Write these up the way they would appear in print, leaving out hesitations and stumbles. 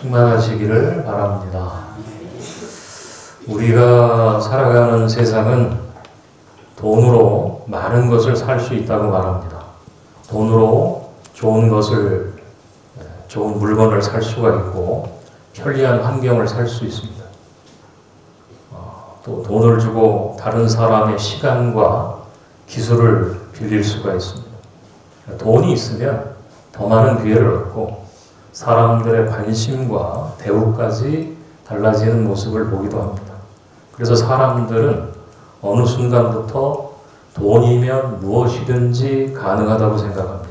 충만하시기를 바랍니다. 우리가 살아가는 세상은 돈으로 많은 것을 살 수 있다고 말합니다. 돈으로 좋은 물건을 살 수가 있고 편리한 환경을 살 수 있습니다. 또 돈을 주고 다른 사람의 시간과 기술을 빌릴 수가 있습니다. 돈이 있으면 더 많은 기회를 얻고 사람들의 관심과 대우까지 달라지는 모습을 보기도 합니다. 그래서 사람들은 어느 순간부터 돈이면 무엇이든지 가능하다고 생각합니다.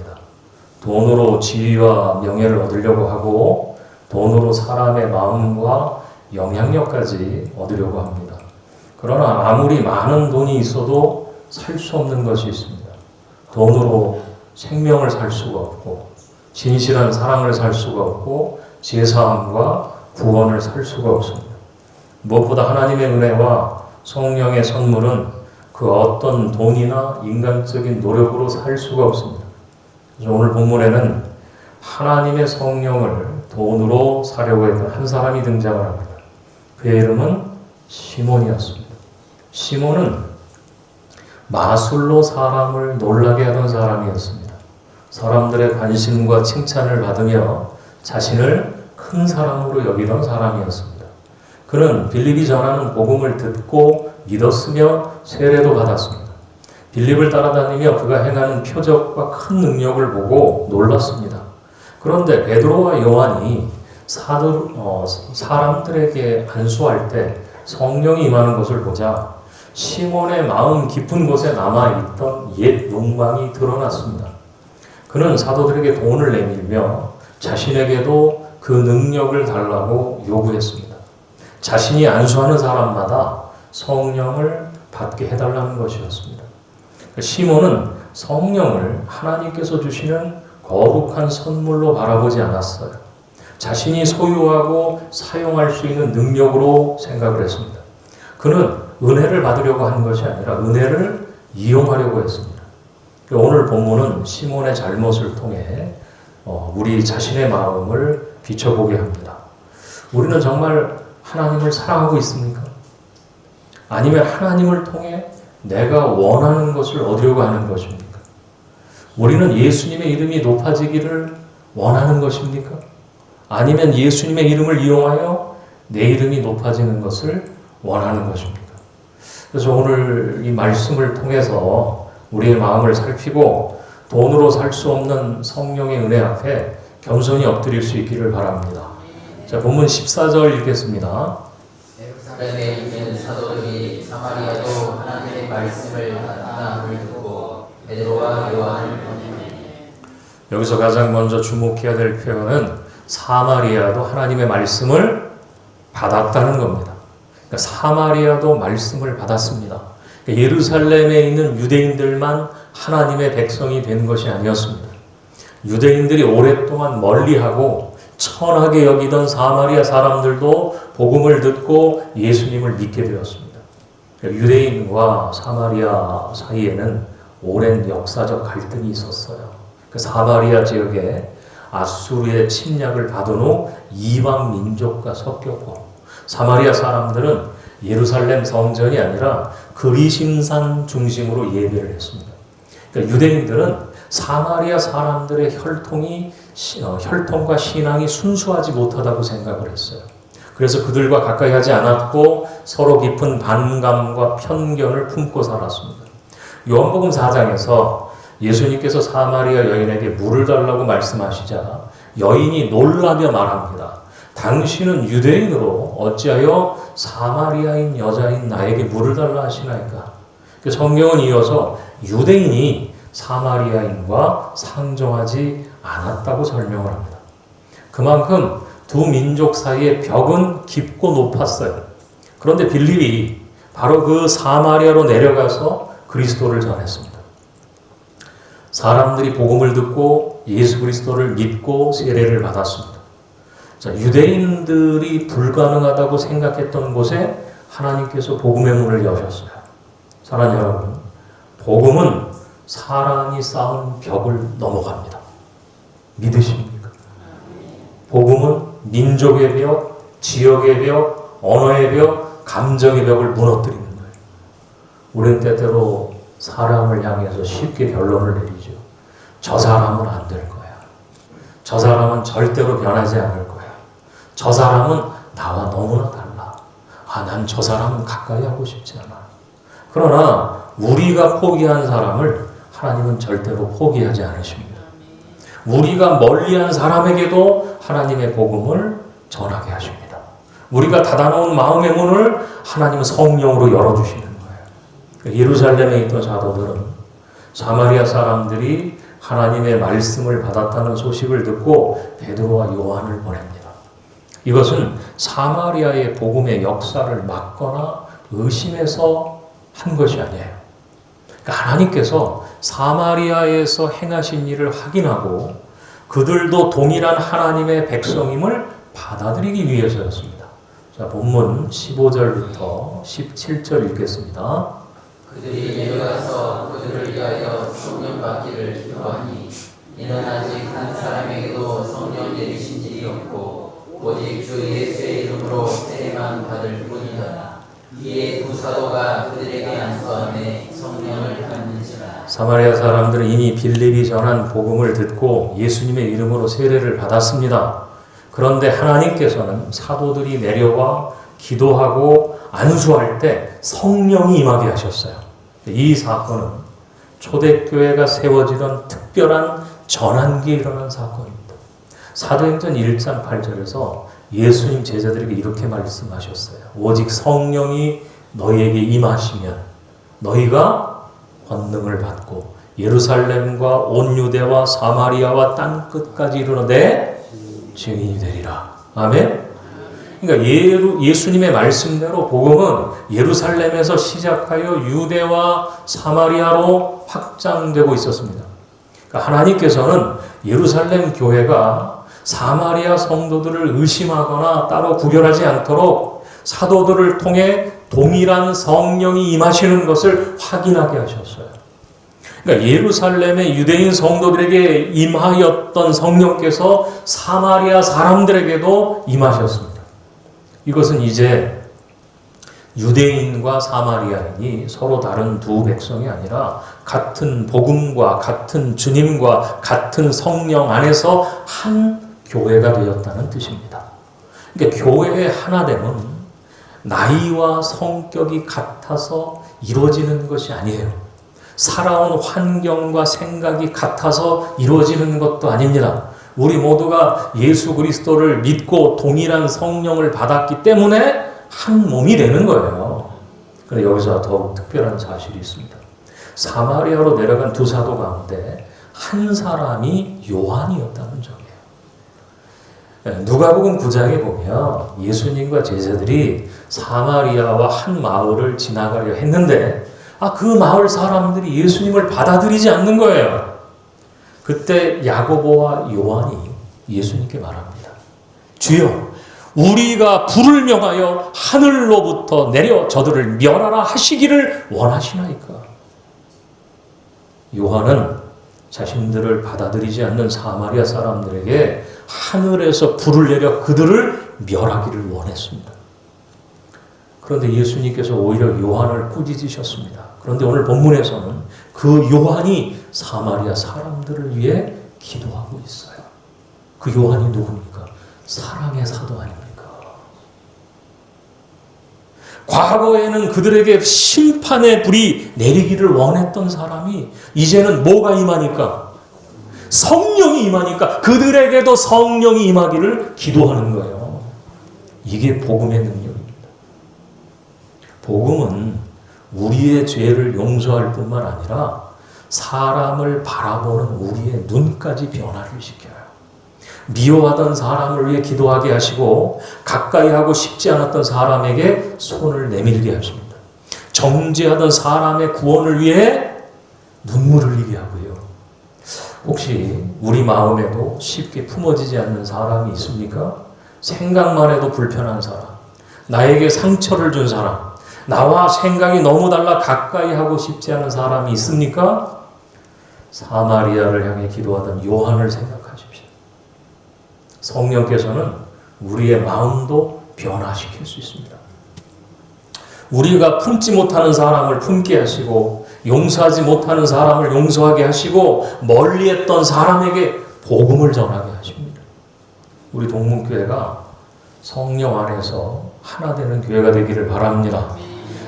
돈으로 지위와 명예를 얻으려고 하고 돈으로 사람의 마음과 영향력까지 얻으려고 합니다. 그러나 아무리 많은 돈이 있어도 살 수 없는 것이 있습니다. 돈으로 생명을 살 수가 없고 진실한 사랑을 살 수가 없고 제사함과 구원을 살 수가 없습니다. 무엇보다 하나님의 은혜와 성령의 선물은 그 어떤 돈이나 인간적인 노력으로 살 수가 없습니다. 그래서 오늘 본문에는 하나님의 성령을 돈으로 사려고 했던 한 사람이 등장을 합니다. 그의 이름은 시몬이었습니다. 시몬은 마술로 사람을 놀라게 하던 사람이었습니다. 사람들의 관심과 칭찬을 받으며 자신을 큰 사람으로 여기던 사람이었습니다. 그는 빌립이 전하는 복음을 듣고 믿었으며 세례도 받았습니다. 빌립을 따라다니며 그가 행하는 표적과 큰 능력을 보고 놀랐습니다. 그런데 베드로와 요한이 사람들에게 안수할 때 성령이 임하는 것을 보자 시몬의 마음 깊은 곳에 남아있던 옛 욕망이 드러났습니다. 그는 사도들에게 돈을 내밀며 자신에게도 그 능력을 달라고 요구했습니다. 자신이 안수하는 사람마다 성령을 받게 해달라는 것이었습니다. 시몬은 성령을 하나님께서 주시는 거룩한 선물로 바라보지 않았어요. 자신이 소유하고 사용할 수 있는 능력으로 생각을 했습니다. 그는 은혜를 받으려고 하는 것이 아니라 은혜를 이용하려고 했습니다. 오늘 본문은 시몬의 잘못을 통해 우리 자신의 마음을 비춰보게 합니다. 우리는 정말 하나님을 사랑하고 있습니까? 아니면 하나님을 통해 내가 원하는 것을 얻으려고 하는 것입니까? 우리는 예수님의 이름이 높아지기를 원하는 것입니까? 아니면 예수님의 이름을 이용하여 내 이름이 높아지는 것을 원하는 것입니까? 그래서 오늘 이 말씀을 통해서 우리의 마음을 살피고 돈으로 살 수 없는 성령의 은혜 앞에 겸손히 엎드릴 수 있기를 바랍니다. 자, 본문 14절 읽겠습니다. 예루살렘에 있는 사도들이 사마리아도 하나님의 말씀을 받았음을 듣고 베드로와 요한을 보내매. 여기서 가장 먼저 주목해야 될 표현은 사마리아도 하나님의 말씀을 받았다는 겁니다. 그러니까 사마리아도 말씀을 받았습니다. 그러니까 예루살렘에 있는 유대인들만 하나님의 백성이 된 것이 아니었습니다. 유대인들이 오랫동안 멀리하고 천하게 여기던 사마리아 사람들도 복음을 듣고 예수님을 믿게 되었습니다. 그러니까 유대인과 사마리아 사이에는 오랜 역사적 갈등이 있었어요. 그 사마리아 지역에 아수르의 침략을 받은 후 이방 민족과 섞였고 사마리아 사람들은 예루살렘 성전이 아니라 그리심산 중심으로 예배를 했습니다. 그러니까 유대인들은 사마리아 사람들의 혈통과 신앙이 순수하지 못하다고 생각을 했어요. 그래서 그들과 가까이 하지 않았고 서로 깊은 반감과 편견을 품고 살았습니다. 요한복음 4장에서 예수님께서 사마리아 여인에게 물을 달라고 말씀하시자 여인이 놀라며 말합니다. 당신은 유대인으로 어찌하여 사마리아인 여자인 나에게 물을 달라 하시나이까? 성경은 이어서 유대인이 사마리아인과 상종하지 않았다고 설명을 합니다. 그만큼 두 민족 사이의 벽은 깊고 높았어요. 그런데 빌립이 바로 그 사마리아로 내려가서 그리스도를 전했습니다. 사람들이 복음을 듣고 예수 그리스도를 믿고 세례를 받았습니다. 자, 유대인들이 불가능하다고 생각했던 곳에 하나님께서 복음의 문을 여셨어요. 사랑하는 여러분, 복음은 사람이 쌓은 벽을 넘어갑니다. 믿으십니까? 복음은 민족의 벽, 지역의 벽, 언어의 벽, 감정의 벽을 무너뜨리는 거예요. 우리는 때때로 사람을 향해서 쉽게 결론을 내리죠. 저 사람은 안 될 거야. 저 사람은 절대로 변하지 않을 거야. 저 사람은 나와 너무나 달라. 난 저 사람은 가까이 하고 싶지 않아. 그러나 우리가 포기한 사람을 하나님은 절대로 포기하지 않으십니다. 우리가 멀리한 사람에게도 하나님의 복음을 전하게 하십니다. 우리가 닫아놓은 마음의 문을 하나님은 성령으로 열어주시는 거예요. 예루살렘에 있던 사도들은 사마리아 사람들이 하나님의 말씀을 받았다는 소식을 듣고 베드로와 요한을 보냅니다. 이것은 사마리아의 복음의 역사를 막거나 의심해서 한 것이 아니에요. 그러니까 하나님께서 사마리아에서 행하신 일을 확인하고 그들도 동일한 하나님의 백성임을 받아들이기 위해서였습니다. 자, 본문 15절부터 17절 읽겠습니다. 그들이 내려가서 그들을 위하여 성령 받기를 기도하니 이는 아직 한 사람에게도 성령 내리신 일이 없고 오직 주 예수의 이름으로 세례만 받을 뿐이다. 이에 두 사도가 그들에게 안수하매 성령을 받는지라. 사마리아 사람들은 이미 빌립이 전한 복음을 듣고 예수님의 이름으로 세례를 받았습니다. 그런데 하나님께서는 사도들이 내려와 기도하고 안수할 때 성령이 임하게 하셨어요. 이 사건은 초대교회가 세워지던 특별한 전환기에 일어난 사건입니다. 사도행전 1장 8절에서 예수님 제자들에게 이렇게 말씀하셨어요. 오직 성령이 너희에게 임하시면 너희가 권능을 받고 예루살렘과 온 유대와 사마리아와 땅 끝까지 이르러 내 증인이 되리라. 아멘. 그러니까 예수님의 말씀대로 복음은 예루살렘에서 시작하여 유대와 사마리아로 확장되고 있었습니다. 그러니까 하나님께서는 예루살렘 교회가 사마리아 성도들을 의심하거나 따로 구별하지 않도록 사도들을 통해 동일한 성령이 임하시는 것을 확인하게 하셨어요. 그러니까 예루살렘의 유대인 성도들에게 임하였던 성령께서 사마리아 사람들에게도 임하셨습니다. 이것은 이제 유대인과 사마리아인이 서로 다른 두 백성이 아니라 같은 복음과 같은 주님과 같은 성령 안에서 한 교회가 되었다는 뜻입니다. 그러니까 교회의 하나됨은 나이와 성격이 같아서 이루어지는 것이 아니에요. 살아온 환경과 생각이 같아서 이루어지는 것도 아닙니다. 우리 모두가 예수 그리스도를 믿고 동일한 성령을 받았기 때문에 한 몸이 되는 거예요. 그런데 여기서 더욱 특별한 사실이 있습니다. 사마리아로 내려간 두 사도 가운데 한 사람이 요한이었다는 점이에요. 누가복음 9장에 보면 예수님과 제자들이 사마리아와 한 마을을 지나가려 했는데 그 마을 사람들이 예수님을 받아들이지 않는 거예요. 그때 야고보와 요한이 예수님께 말합니다. 주여, 우리가 불을 명하여 하늘로부터 내려 저들을 멸하라 하시기를 원하시나이까? 요한은 자신들을 받아들이지 않는 사마리아 사람들에게 하늘에서 불을 내려 그들을 멸하기를 원했습니다. 그런데 예수님께서 오히려 요한을 꾸짖으셨습니다. 그런데 오늘 본문에서는 그 요한이 사마리아 사람들을 위해 기도하고 있어요. 그 요한이 누굽니까? 사랑의 사도 아닙니까? 과거에는 그들에게 심판의 불이 내리기를 원했던 사람이 이제는 뭐가 임하니까? 성령이 임하니까 그들에게도 성령이 임하기를 기도하는 거예요. 이게 복음의 능력입니다. 복음은 우리의 죄를 용서할 뿐만 아니라 사람을 바라보는 우리의 눈까지 변화를 시켜요. 미워하던 사람을 위해 기도하게 하시고 가까이 하고 싶지 않았던 사람에게 손을 내밀게 하십니다. 정죄하던 사람의 구원을 위해 눈물을 흘리게 하고요. 혹시 우리 마음에도 쉽게 품어지지 않는 사람이 있습니까? 생각만 해도 불편한 사람, 나에게 상처를 준 사람, 나와 생각이 너무 달라 가까이 하고 싶지 않은 사람이 있습니까? 사마리아를 향해 기도하던 요한을 생각하십시오. 성령께서는 우리의 마음도 변화시킬 수 있습니다. 우리가 품지 못하는 사람을 품게 하시고 용서하지 못하는 사람을 용서하게 하시고 멀리했던 사람에게 복음을 전하게 하십니다. 우리 동문교회가 성령 안에서 하나 되는 교회가 되기를 바랍니다.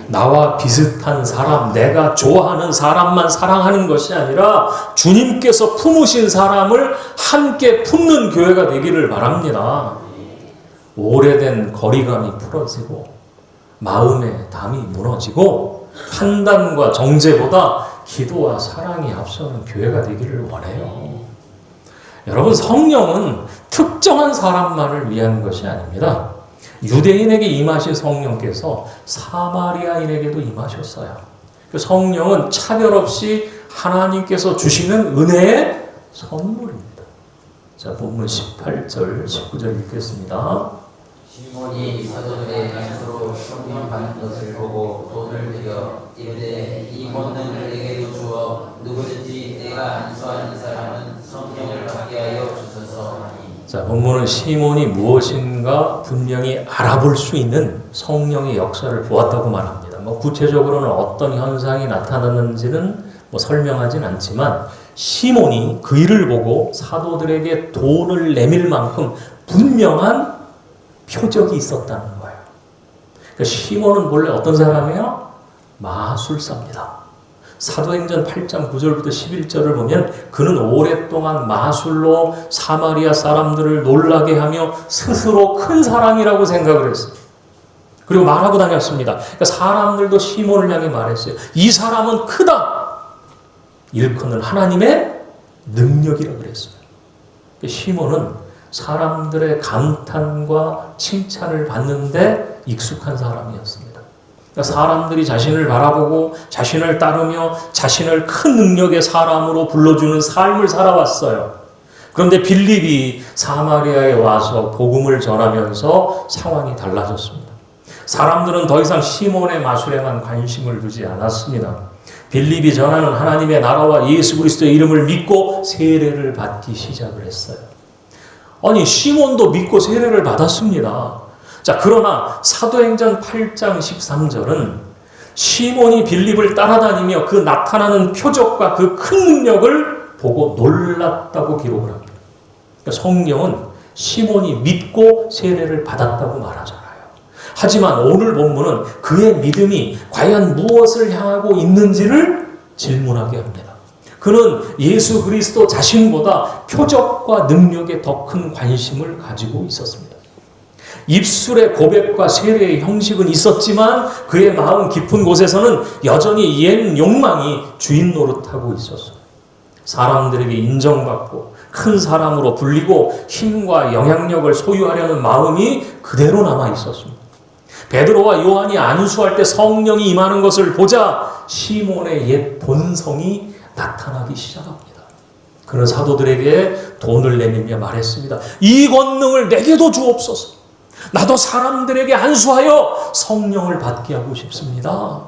나와 비슷한 사람, 내가 좋아하는 사람만 사랑하는 것이 아니라 주님께서 품으신 사람을 함께 품는 교회가 되기를 바랍니다. 오래된 거리감이 풀어지고 마음의 담이 무너지고 판단과 정죄보다 기도와 사랑이 앞서는 교회가 되기를 원해요. 여러분, 성령은 특정한 사람만을 위한 것이 아닙니다. 유대인에게 임하신 성령께서 사마리아인에게도 임하셨어요. 성령은 차별 없이 하나님께서 주시는 은혜의 선물입니다. 자, 본문 18절, 19절 읽겠습니다. 시몬이 사도들의 양수로 성령 받는 것을 보고 돈을 들여 이르되 이 권능을 내게도 주어 누구든지 내가 안수하는 사람은 성령을 받게 하여 주소서 하니. 자, 본문은 시몬이 무엇인가 분명히 알아볼 수 있는 성령의 역사를 보았다고 말합니다. 구체적으로는 어떤 현상이 나타났는지는 설명하진 않지만 시몬이 그 일을 보고 사도들에게 돈을 내밀 만큼 분명한 표적이 있었다는 거예요. 그러니까 시몬은 본래 어떤 사람이에요? 마술사입니다. 사도행전 8장 9절부터 11절을 보면 그는 오랫동안 마술로 사마리아 사람들을 놀라게 하며 스스로 큰 사람이라고 생각을 했어요. 그리고 말하고 다녔습니다. 그러니까 사람들도 시몬을 향해 말했어요. 이 사람은 크다. 일컫는 하나님의 능력이라고 그랬어요. 시몬은 사람들의 감탄과 칭찬을 받는데 익숙한 사람이었습니다. 그러니까 사람들이 자신을 바라보고 자신을 따르며 자신을 큰 능력의 사람으로 불러주는 삶을 살아왔어요. 그런데 빌립이 사마리아에 와서 복음을 전하면서 상황이 달라졌습니다. 사람들은 더 이상 시몬의 마술에만 관심을 두지 않았습니다. 빌립이 전하는 하나님의 나라와 예수 그리스도의 이름을 믿고 세례를 받기 시작을 했어요. 아니, 시몬도 믿고 세례를 받았습니다. 자, 그러나 사도행전 8장 13절은 시몬이 빌립을 따라다니며 그 나타나는 표적과 그 큰 능력을 보고 놀랐다고 기록을 합니다. 그러니까 성경은 시몬이 믿고 세례를 받았다고 말하잖아요. 하지만 오늘 본문은 그의 믿음이 과연 무엇을 향하고 있는지를 질문하게 합니다. 그는 예수 그리스도 자신보다 표적과 능력에 더 큰 관심을 가지고 있었습니다. 입술의 고백과 세례의 형식은 있었지만 그의 마음 깊은 곳에서는 여전히 옛 욕망이 주인 노릇하고 있었어요. 사람들에게 인정받고 큰 사람으로 불리고 힘과 영향력을 소유하려는 마음이 그대로 남아 있었습니다. 베드로와 요한이 안수할 때 성령이 임하는 것을 보자 시몬의 옛 본성이 나타나기 시작합니다. 그는 사도들에게 돈을 내밀며 말했습니다. 이 권능을 내게도 주옵소서. 나도 사람들에게 안수하여 성령을 받게 하고 싶습니다.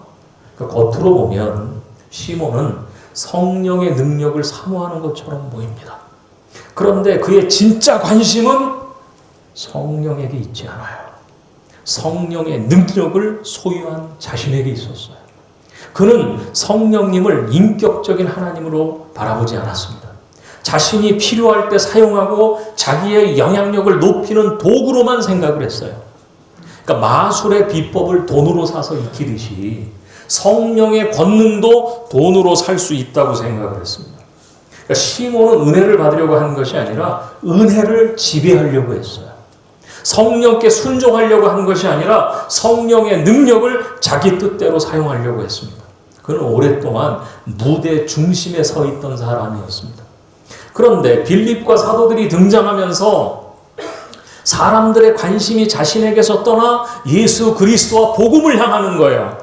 겉으로 보면 시몬은 성령의 능력을 사모하는 것처럼 보입니다. 그런데 그의 진짜 관심은 성령에게 있지 않아요. 성령의 능력을 소유한 자신에게 있었어요. 그는 성령님을 인격적인 하나님으로 바라보지 않았습니다. 자신이 필요할 때 사용하고 자기의 영향력을 높이는 도구로만 생각을 했어요. 그러니까 마술의 비법을 돈으로 사서 익히듯이 성령의 권능도 돈으로 살 수 있다고 생각을 했습니다. 그러니까 시몬은 은혜를 받으려고 하는 것이 아니라 은혜를 지배하려고 했어요. 성령께 순종하려고 한 것이 아니라 성령의 능력을 자기 뜻대로 사용하려고 했습니다. 그는 오랫동안 무대 중심에 서 있던 사람이었습니다. 그런데 빌립과 사도들이 등장하면서 사람들의 관심이 자신에게서 떠나 예수 그리스도와 복음을 향하는 거예요.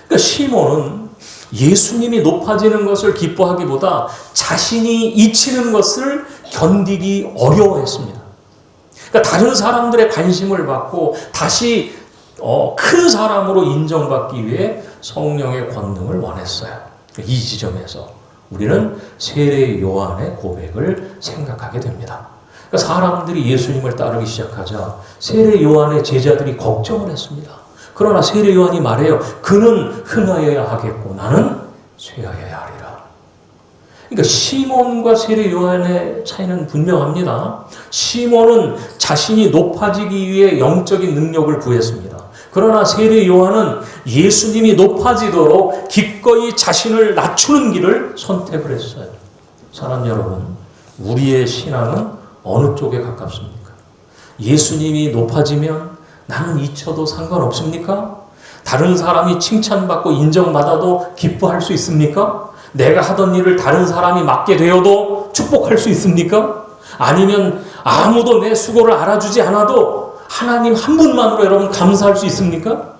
그러니까 시몬은 예수님이 높아지는 것을 기뻐하기보다 자신이 잊히는 것을 견디기 어려워했습니다. 그러니까 다른 사람들의 관심을 받고 다시 큰 사람으로 인정받기 위해 성령의 권능을 원했어요. 이 지점에서 우리는 세례 요한의 고백을 생각하게 됩니다. 그러니까 사람들이 예수님을 따르기 시작하자 세례 요한의 제자들이 걱정을 했습니다. 그러나 세례 요한이 말해요. 그는 흥하여야 하겠고 나는 쇠하여야 하리라. 그러니까 시몬과 세례 요한의 차이는 분명합니다. 시몬은 자신이 높아지기 위해 영적인 능력을 구했습니다. 그러나 세례 요한은 예수님이 높아지도록 기꺼이 자신을 낮추는 길을 선택을 했어요. 사랑 여러분, 우리의 신앙은 어느 쪽에 가깝습니까? 예수님이 높아지면 나는 잊혀도 상관없습니까? 다른 사람이 칭찬받고 인정받아도 기뻐할 수 있습니까? 내가 하던 일을 다른 사람이 맡게 되어도 축복할 수 있습니까? 아니면 아무도 내 수고를 알아주지 않아도 하나님 한 분만으로 여러분 감사할 수 있습니까?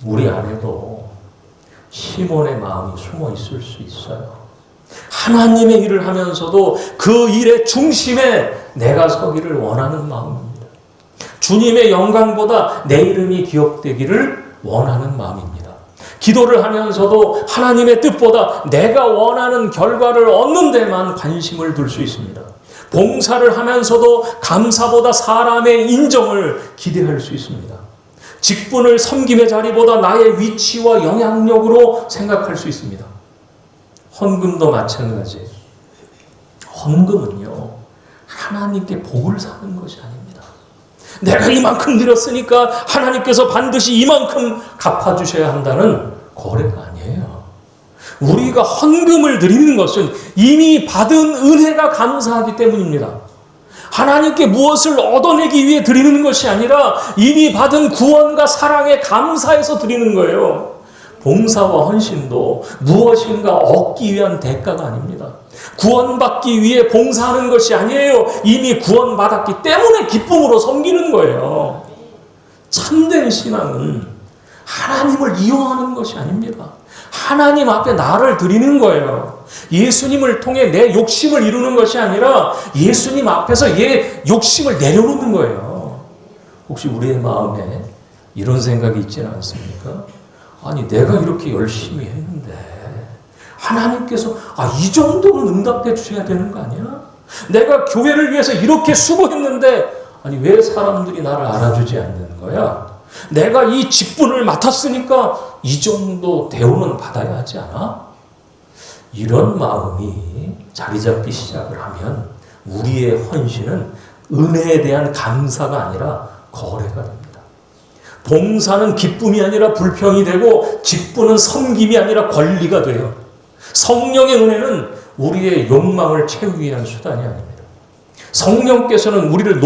우리 안에도 시몬의 마음이 숨어 있을 수 있어요. 하나님의 일을 하면서도 그 일의 중심에 내가 서기를 원하는 마음입니다. 주님의 영광보다 내 이름이 기억되기를 원하는 마음입니다. 기도를 하면서도 하나님의 뜻보다 내가 원하는 결과를 얻는 데만 관심을 둘 수 있습니다. 봉사를 하면서도 감사보다 사람의 인정을 기대할 수 있습니다. 직분을 섬김의 자리보다 나의 위치와 영향력으로 생각할 수 있습니다. 헌금도 마찬가지. 헌금은요, 하나님께 복을 사는 것이 아닙니다. 내가 이만큼 드렸으니까 하나님께서 반드시 이만큼 갚아주셔야 한다는 거래가 아니에요. 우리가 헌금을 드리는 것은 이미 받은 은혜가 감사하기 때문입니다. 하나님께 무엇을 얻어내기 위해 드리는 것이 아니라 이미 받은 구원과 사랑에 감사해서 드리는 거예요. 봉사와 헌신도 무엇인가 얻기 위한 대가가 아닙니다. 구원받기 위해 봉사하는 것이 아니에요. 이미 구원받았기 때문에 기쁨으로 섬기는 거예요. 참된 신앙은 하나님을 이용하는 것이 아닙니다. 하나님 앞에 나를 드리는 거예요. 예수님을 통해 내 욕심을 이루는 것이 아니라 예수님 앞에서 얘 욕심을 내려놓는 거예요. 혹시 우리의 마음에 이런 생각이 있지는 않습니까? 아니 내가 이렇게 열심히 했는데 하나님께서 이 정도는 응답해 주셔야 되는 거 아니야? 내가 교회를 위해서 이렇게 수고했는데 아니 왜 사람들이 나를 알아주지 않는 거야? 내가 이 직분을 맡았으니까 이 정도 대우는 받아야 하지 않아? 이런 마음이 자리 잡기 시작을 하면 우리의 헌신은 은혜에 대한 감사가 아니라 거래가 됩니다. 봉사는 기쁨이 아니라 불평이 되고 직분은 섬김이 아니라 권리가 돼요. 성령의 은혜는 우리의 욕망을 채우기 위한 수단이 아닙니다. 성령께서는 우리를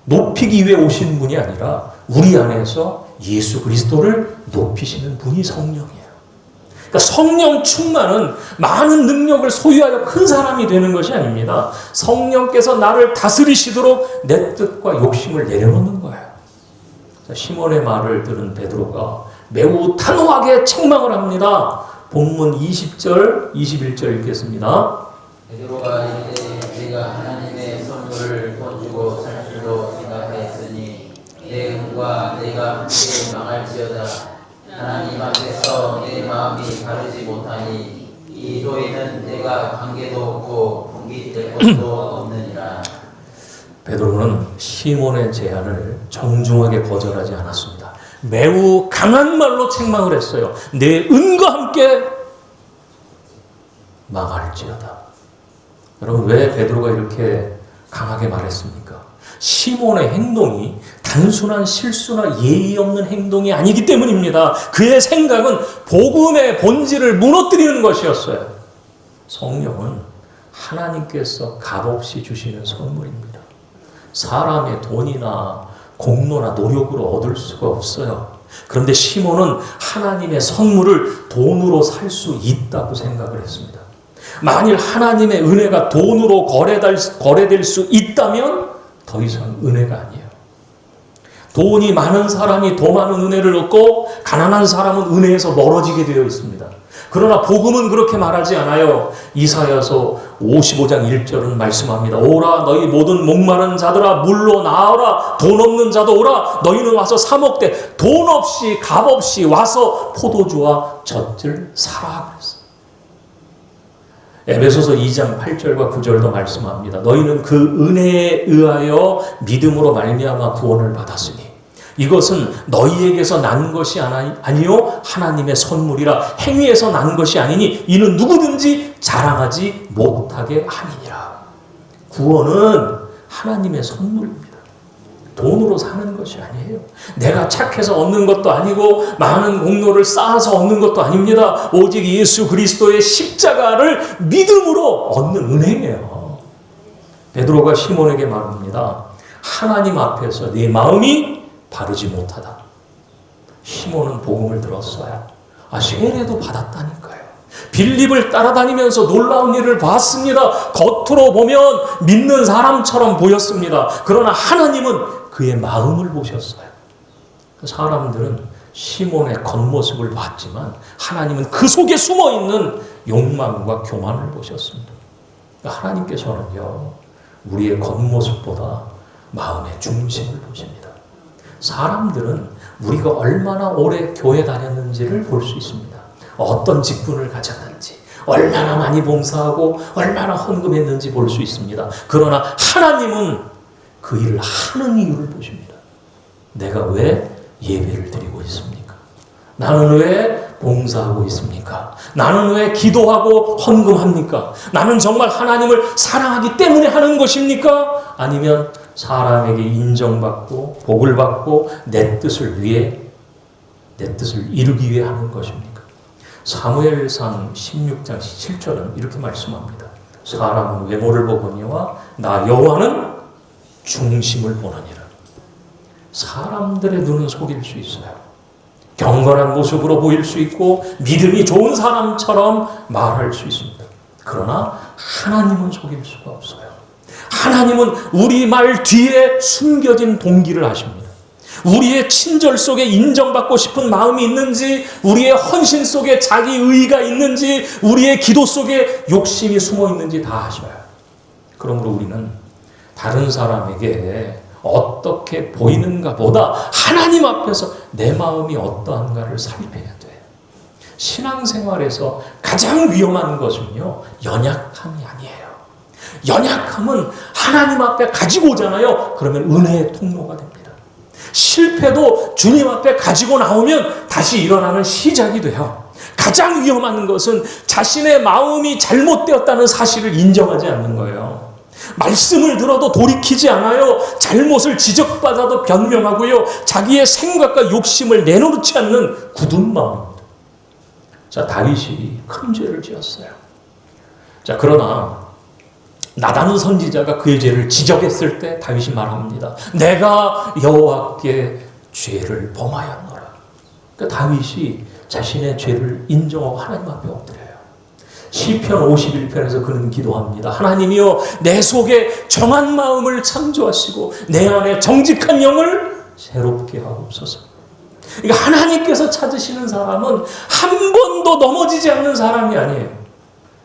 높이기 위해 오신 분이 아니라 우리 안에서 예수 그리스도를 높이시는 분이 성령이에요. 그러니까 성령 충만은 많은 능력을 소유하여 큰 사람이 되는 것이 아닙니다. 성령께서 나를 다스리시도록 내 뜻과 욕심을 내려놓는 거예요. 시몬의 말을 들은 베드로가 매우 단호하게 책망을 합니다. 본문 20절, 21절 읽겠습니다. 베드로가 이르되 내가 하나님의 선물을 돈 주고 살 줄로 생각하였으니 내 은과 내가 함께 망할지어다. 하나님 앞에서 내 마음이 바르지 못하니 이 도에는 내가 관계도 없고 분깃될 것도 없느니라. 베드로는 시몬의 제안을 정중하게 거절하지 않았습니다. 매우 강한 말로 책망을 했어요. 내 은과 함께 망할지어다. 여러분 왜 베드로가 이렇게 강하게 말했습니까? 시몬의 행동이 단순한 실수나 예의 없는 행동이 아니기 때문입니다. 그의 생각은 복음의 본질을 무너뜨리는 것이었어요. 성령은 하나님께서 값없이 주시는 선물입니다. 사람의 돈이나 공로나 노력으로 얻을 수가 없어요. 그런데 시몬은 하나님의 선물을 돈으로 살 수 있다고 생각을 했습니다. 만일 하나님의 은혜가 돈으로 거래될 수 있다면 더 이상 은혜가 아니에요. 돈이 많은 사람이 더 많은 은혜를 얻고 가난한 사람은 은혜에서 멀어지게 되어 있습니다. 그러나 복음은 그렇게 말하지 않아요. 이사야서 55장 1절은 말씀합니다. 오라 너희 모든 목마른 자들아 물로 나오라. 돈 없는 자도 오라. 너희는 와서 사 먹되 돈 없이 값 없이 와서 포도주와 젖을 사라 그랬어요. 에베소서 2장 8절과 9절도 말씀합니다. 너희는 그 은혜에 의하여 믿음으로 말미암아 구원을 받았으니 이것은 너희에게서 난 것이 아니요 하나님의 선물이라. 행위에서 난 것이 아니니 이는 누구든지 자랑하지 못하게 함이니라. 구원은 하나님의 선물입니다. 돈으로 사는 것이 아니에요. 내가 착해서 얻는 것도 아니고 많은 공로를 쌓아서 얻는 것도 아닙니다. 오직 예수 그리스도의 십자가를 믿음으로 얻는 은혜예요. 베드로가 시몬에게 말합니다. 하나님 앞에서 네 마음이 바르지 못하다. 시몬은 복음을 들었어요. 세례도 받았다니까요. 빌립을 따라다니면서 놀라운 일을 봤습니다. 겉으로 보면 믿는 사람처럼 보였습니다. 그러나 하나님은 그의 마음을 보셨어요. 사람들은 시몬의 겉모습을 봤지만 하나님은 그 속에 숨어있는 욕망과 교만을 보셨습니다. 하나님께서는요, 우리의 겉모습보다 마음의 중심을 보십니다. 사람들은 우리가 얼마나 오래 교회 다녔는지를 볼 수 있습니다. 어떤 직분을 가졌는지, 얼마나 많이 봉사하고 얼마나 헌금했는지 볼 수 있습니다. 그러나 하나님은 그 일을 하는 이유를 보십니다. 내가 왜 예배를 드리고 있습니까? 나는 왜 봉사하고 있습니까? 나는 왜 기도하고 헌금합니까? 나는 정말 하나님을 사랑하기 때문에 하는 것입니까? 아니면 사람에게 인정받고 복을 받고 내 뜻을 이루기 위해 하는 것입니까? 사무엘상 16장 7절은 이렇게 말씀합니다. 사람은 외모를 보거니와 나 여호와는 중심을 보느니라. 사람들의 눈은 속일 수 있어요. 경건한 모습으로 보일 수 있고 믿음이 좋은 사람처럼 말할 수 있습니다. 그러나 하나님은 속일 수가 없어요. 하나님은 우리 말 뒤에 숨겨진 동기를 아십니다. 우리의 친절 속에 인정받고 싶은 마음이 있는지, 우리의 헌신 속에 자기 의의가 있는지, 우리의 기도 속에 욕심이 숨어 있는지 다 아셔요. 그러므로 우리는 다른 사람에게 어떻게 보이는가 보다 하나님 앞에서 내 마음이 어떠한가를 살펴야 돼요. 신앙생활에서 가장 위험한 것은요, 연약함이 아니에요. 연약함은 하나님 앞에 가지고 오잖아요. 그러면 은혜의 통로가 됩니다. 실패도 주님 앞에 가지고 나오면 다시 일어나는 시작이 돼요. 가장 위험한 것은 자신의 마음이 잘못되었다는 사실을 인정하지 않는 거예요. 말씀을 들어도 돌이키지 않아요. 잘못을 지적받아도 변명하고요. 자기의 생각과 욕심을 내놓지 않는 굳은 마음입니다. 자, 다윗이 큰 죄를 지었어요. 자, 그러나 나단 선지자가 그의 죄를 지적했을 때 다윗이 말합니다. 내가 여호와께 죄를 범하였노라. 그러니까 다윗이 자신의 죄를 인정하고 하나님 앞에 엎드려요. 시편 51편에서 그는 기도합니다. 하나님이여, 내 속에 정한 마음을 창조하시고 내 안에 정직한 영을 새롭게 하옵소서. 그러니까 하나님께서 찾으시는 사람은 한 번도 넘어지지 않는 사람이 아니에요.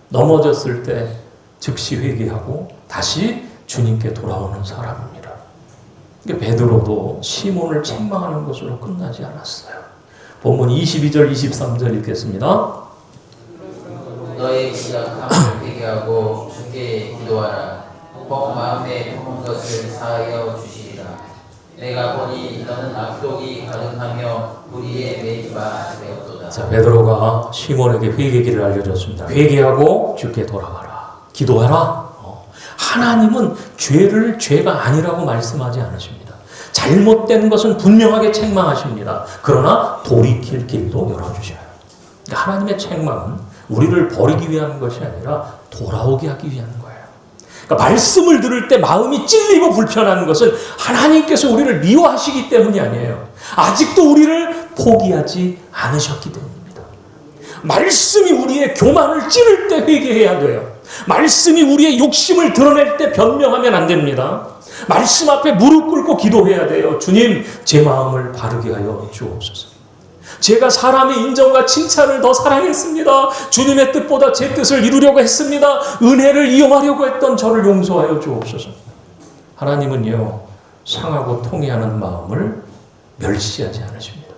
넘어졌을 때 즉시 회개하고 다시 주님께 돌아오는 사람입니다. 그러니까 베드로도 시몬을 책망하는 것으로 끝나지 않았어요. 본문 22절 23절 읽겠습니다. 너의 약함을 회개하고 주께 기도하라. 혹 마음에 품은 것을 사하여 주시리라. 내가 보니 너는 악독이 가득하며 불의에 매이지 되었도다. 자, 베드로가 시몬에게 회개기를 알려줬습니다. 회개하고 주께 돌아가라. 기도하라. 하나님은 죄를 죄가 아니라고 말씀하지 않으십니다. 잘못된 것은 분명하게 책망하십니다. 그러나 돌이킬 길도 열어주셔요. 하나님의 책망은 우리를 버리기 위한 것이 아니라 돌아오게 하기 위한 거예요. 그러니까 말씀을 들을 때 마음이 찔리고 불편한 것은 하나님께서 우리를 미워하시기 때문이 아니에요. 아직도 우리를 포기하지 않으셨기 때문입니다. 말씀이 우리의 교만을 찌를 때 회개해야 돼요. 말씀이 우리의 욕심을 드러낼 때 변명하면 안 됩니다. 말씀 앞에 무릎 꿇고 기도해야 돼요. 주님, 제 마음을 바르게 하여 주옵소서. 제가 사람의 인정과 칭찬을 더 사랑했습니다. 주님의 뜻보다 제 뜻을 이루려고 했습니다. 은혜를 이용하려고 했던 저를 용서하여 주옵소서. 하나님은요, 상하고 통해하는 마음을 멸시하지 않으십니다.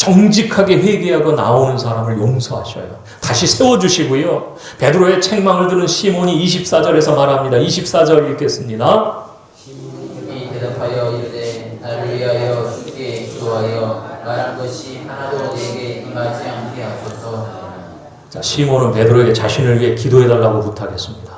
정직하게 회개하고 나오는 사람을 용서하셔요. 다시 세워주시고요. 베드로의 책망을 들은 시몬이 24절에서 말합니다. 24절 읽겠습니다. 시몬이 대답하여 이르되 나를 위하여 주께 기도하여 말한 것이 하나도 내게 임하지 않게 하소서. 자, 시몬은 베드로에게 자신을 위해 기도해달라고 부탁했습니다.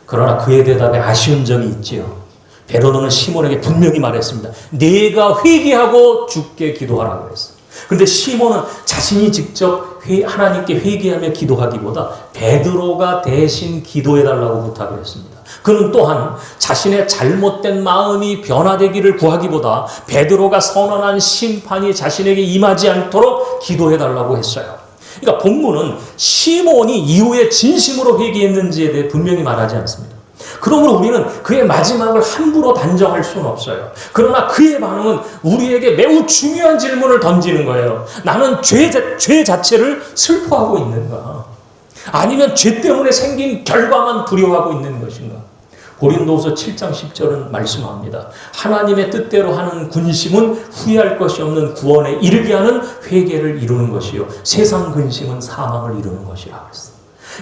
그러나 그의 대답에 아쉬운 점이 있지요. 베드로는 시몬에게 분명히 말했습니다. 네가 회개하고 주께 기도하라고 했어요. 그런데 시몬은 자신이 직접 하나님께 회개하며 기도하기보다 베드로가 대신 기도해달라고 부탁을 했습니다. 그는 또한 자신의 잘못된 마음이 변화되기를 구하기보다 베드로가 선언한 심판이 자신에게 임하지 않도록 기도해달라고 했어요. 그러니까 본문은 시몬이 이후에 진심으로 회개했는지에 대해 분명히 말하지 않습니다. 그러므로 우리는 그의 마지막을 함부로 단정할 수는 없어요. 그러나 그의 반응은 우리에게 매우 중요한 질문을 던지는 거예요. 나는 죄 자체를 슬퍼하고 있는가? 아니면 죄 때문에 생긴 결과만 두려워하고 있는 것인가? 고린도후서 7장 10절은 말씀합니다. 하나님의 뜻대로 하는 근심은 후회할 것이 없는 구원에 이르게 하는 회개를 이루는 것이요 세상 근심은 사망을 이루는 것이라 그랬어요.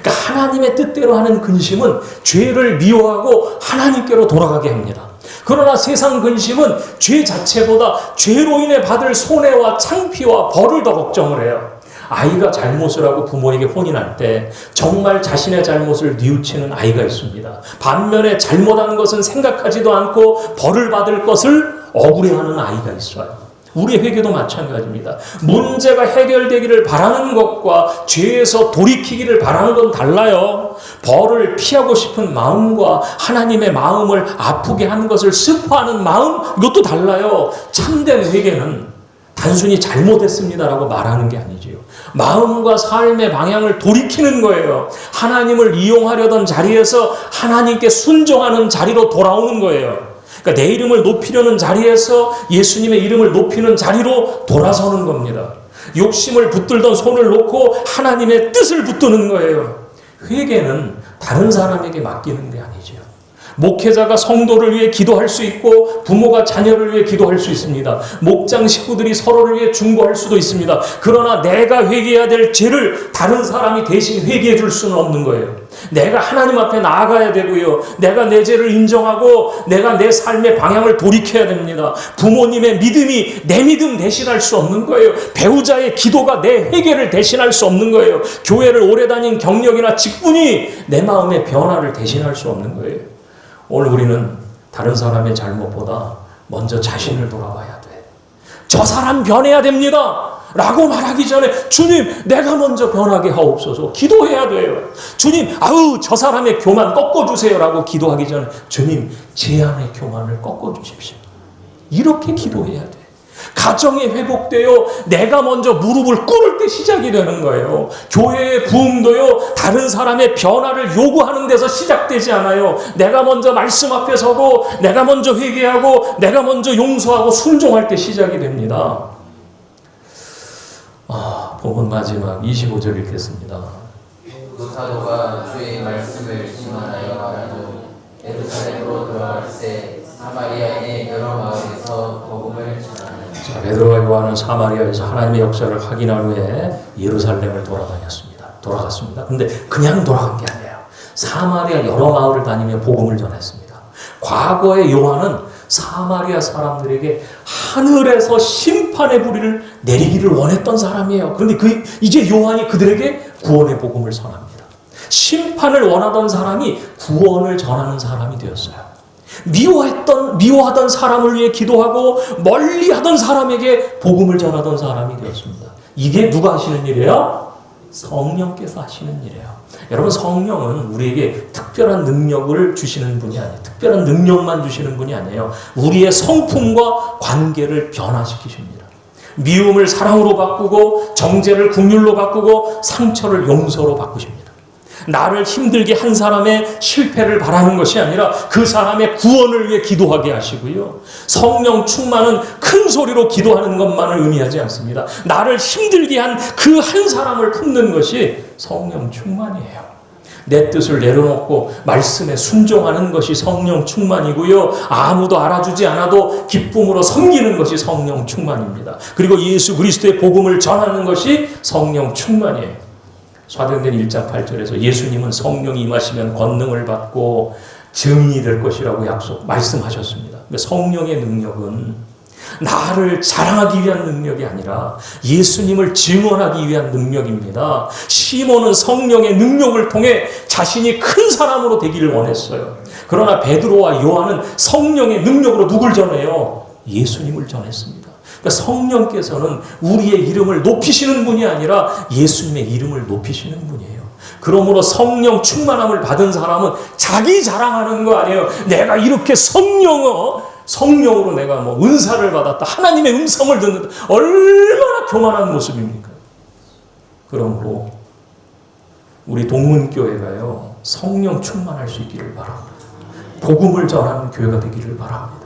그러니까 하나님의 뜻대로 하는 근심은 죄를 미워하고 하나님께로 돌아가게 합니다. 그러나 세상 근심은 죄 자체보다 죄로 인해 받을 손해와 창피와 벌을 더 걱정을 해요. 아이가 잘못을 하고 부모에게 혼이 날 때 정말 자신의 잘못을 뉘우치는 아이가 있습니다. 반면에 잘못한 것은 생각하지도 않고 벌을 받을 것을 억울해하는 아이가 있어요. 우리의 회개도 마찬가지입니다. 문제가 해결되기를 바라는 것과 죄에서 돌이키기를 바라는 건 달라요. 벌을 피하고 싶은 마음과 하나님의 마음을 아프게 하는 것을 슬퍼하는 마음, 이것도 달라요. 참된 회개는 단순히 잘못했습니다라고 말하는 게 아니지요. 마음과 삶의 방향을 돌이키는 거예요. 하나님을 이용하려던 자리에서 하나님께 순종하는 자리로 돌아오는 거예요. 그러니까 내 이름을 높이려는 자리에서 예수님의 이름을 높이는 자리로 돌아서는 겁니다. 욕심을 붙들던 손을 놓고 하나님의 뜻을 붙드는 거예요. 회개는 다른 사람에게 맡기는 게 아니죠. 목회자가 성도를 위해 기도할 수 있고 부모가 자녀를 위해 기도할 수 있습니다. 목장 식구들이 서로를 위해 중보할 수도 있습니다. 그러나 내가 회개해야 될 죄를 다른 사람이 대신 회개해 줄 수는 없는 거예요. 내가 하나님 앞에 나아가야 되고요. 내가 내 죄를 인정하고 내가 내 삶의 방향을 돌이켜야 됩니다. 부모님의 믿음이 내 믿음 대신할 수 없는 거예요. 배우자의 기도가 내 회개를 대신할 수 없는 거예요. 교회를 오래 다닌 경력이나 직분이 내 마음의 변화를 대신할 수 없는 거예요. 오늘 우리는 다른 사람의 잘못보다 먼저 자신을 돌아봐야 돼. 저 사람 변해야 됩니다 라고 말하기 전에 주님 내가 먼저 변하게 하옵소서 기도해야 돼요. 주님 아우 저 사람의 교만 꺾어주세요 라고 기도하기 전에 주님 제 안의 교만을 꺾어주십시오. 이렇게 기도해야 돼. 가정이 회복되어 내가 먼저 무릎을 꿇을 때 시작이 되는 거예요. 교회의 부흥도요 다른 사람의 변화를 요구하는 데서 시작되지 않아요. 내가 먼저 말씀 앞에 서고 내가 먼저 회개하고 내가 먼저 용서하고 순종할 때 시작이 됩니다. 본문 마지막 25절 읽겠습니다. 두 사도가 주의 말씀을 증언하여 말하고 예루살렘으로 돌아갈 때 사마리아인의 여러 마을에서 복음을 전하는. 자, 베드로와 요한은 사마리아에서 하나님의 역사를 확인한 후에 예루살렘을 돌아갔습니다. 그런데 그냥 돌아간 게 아니에요. 사마리아 여러 마을을 다니며 복음을 전했습니다. 과거의 요한은 사마리아 사람들에게 하늘에서 심판의 불을 내리기를 원했던 사람이에요. 그런데 이제 요한이 그들에게 구원의 복음을 선합니다. 심판을 원하던 사람이 구원을 전하는 사람이 되었어요. 미워하던 사람을 위해 기도하고 멀리하던 사람에게 복음을 전하던 사람이 되었습니다. 이게 누가 하시는 일이에요? 성령께서 하시는 일이에요. 여러분 성령은 우리에게 특별한 능력을 주시는 분이 아니에요. 특별한 능력만 주시는 분이 아니에요. 우리의 성품과 관계를 변화시키십니다. 미움을 사랑으로 바꾸고 정죄를 긍휼로 바꾸고 상처를 용서로 바꾸십니다. 나를 힘들게 한 사람의 실패를 바라는 것이 아니라 그 사람의 구원을 위해 기도하게 하시고요. 성령 충만은 큰 소리로 기도하는 것만을 의미하지 않습니다. 나를 힘들게 한 그 한 사람을 품는 것이 성령 충만이에요. 내 뜻을 내려놓고 말씀에 순종하는 것이 성령 충만이고요. 아무도 알아주지 않아도 기쁨으로 섬기는 것이 성령 충만입니다. 그리고 예수 그리스도의 복음을 전하는 것이 성령 충만이에요. 사도행전 1장 8절에서 예수님은 성령이 임하시면 권능을 받고 증인이 될 것이라고 말씀하셨습니다. 성령의 능력은 나를 자랑하기 위한 능력이 아니라 예수님을 증언하기 위한 능력입니다. 시몬은 성령의 능력을 통해 자신이 큰 사람으로 되기를 원했어요. 그러나 베드로와 요한은 성령의 능력으로 누굴 전해요? 예수님을 전했습니다. 그러니까 성령께서는 우리의 이름을 높이시는 분이 아니라 예수님의 이름을 높이시는 분이에요. 그러므로 성령 충만함을 받은 사람은 자기 자랑하는 거 아니에요. 내가 이렇게 성령으로 내가 은사를 받았다. 하나님의 음성을 듣는다. 얼마나 교만한 모습입니까? 그러므로 우리 동문교회가요, 성령 충만할 수 있기를 바랍니다. 복음을 전하는 교회가 되기를 바랍니다.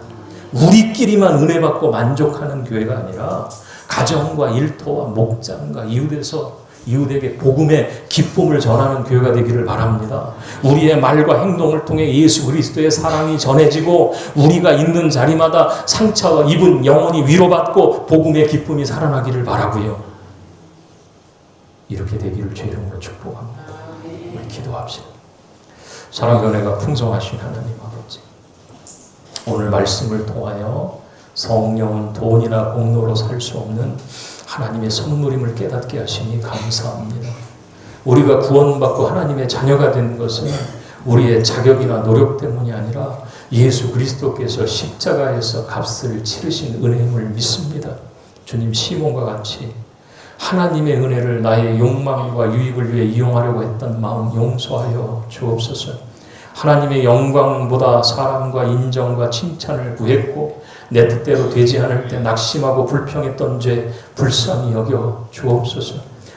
우리끼리만 은혜 받고 만족하는 교회가 아니라 가정과 일터와 목장과 이웃에게 복음의 기쁨을 전하는 교회가 되기를 바랍니다. 우리의 말과 행동을 통해 예수 그리스도의 사랑이 전해지고 우리가 있는 자리마다 상처와 입은 영혼이 위로받고 복음의 기쁨이 살아나기를 바라고요. 이렇게 되기를 주의 이름으로 축복합니다. 우리 기도합시다. 사랑과 은혜가 풍성하신 하나님 아버지, 오늘 말씀을 통하여 성령은 돈이나 공로로 살 수 없는 하나님의 선물임을 깨닫게 하시니 감사합니다. 우리가 구원받고 하나님의 자녀가 된 것은 우리의 자격이나 노력 때문이 아니라 예수 그리스도께서 십자가에서 값을 치르신 은혜임을 믿습니다. 주님, 시몬과 같이 하나님의 은혜를 나의 욕망과 유익을 위해 이용하려고 했던 마음 용서하여 주옵소서. 하나님의 영광보다 사랑과 인정과 칭찬을 구했고 내 뜻대로 되지 않을 때 낙심하고 불평했던 죄 불쌍히 여겨 주옵소서.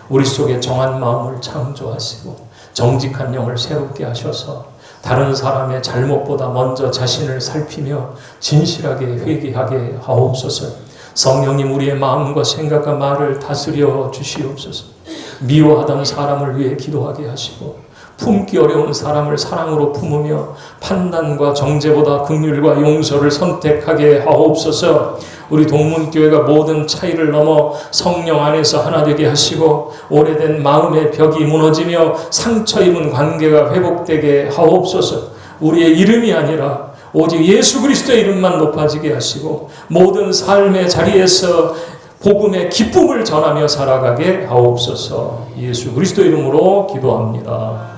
우리 속에 정한 마음을 창조하시고 정직한 영을 새롭게 하셔서 다른 사람의 잘못보다 먼저 자신을 살피며 진실하게 회개하게 하옵소서. 성령님, 우리의 마음과 생각과 말을 다스려 주시옵소서. 미워하던 사람을 위해 기도하게 하시고 품기 어려운 사람을 사랑으로 품으며 판단과 정죄보다 긍휼과 용서를 선택하게 하옵소서. 우리 동문교회가 모든 차이를 넘어 성령 안에서 하나 되게 하시고 오래된 마음의 벽이 무너지며 상처 입은 관계가 회복되게 하옵소서. 우리의 이름이 아니라 오직 예수 그리스도의 이름만 높아지게 하시고 모든 삶의 자리에서 복음의 기쁨을 전하며 살아가게 하옵소서. 예수 그리스도 이름으로 기도합니다.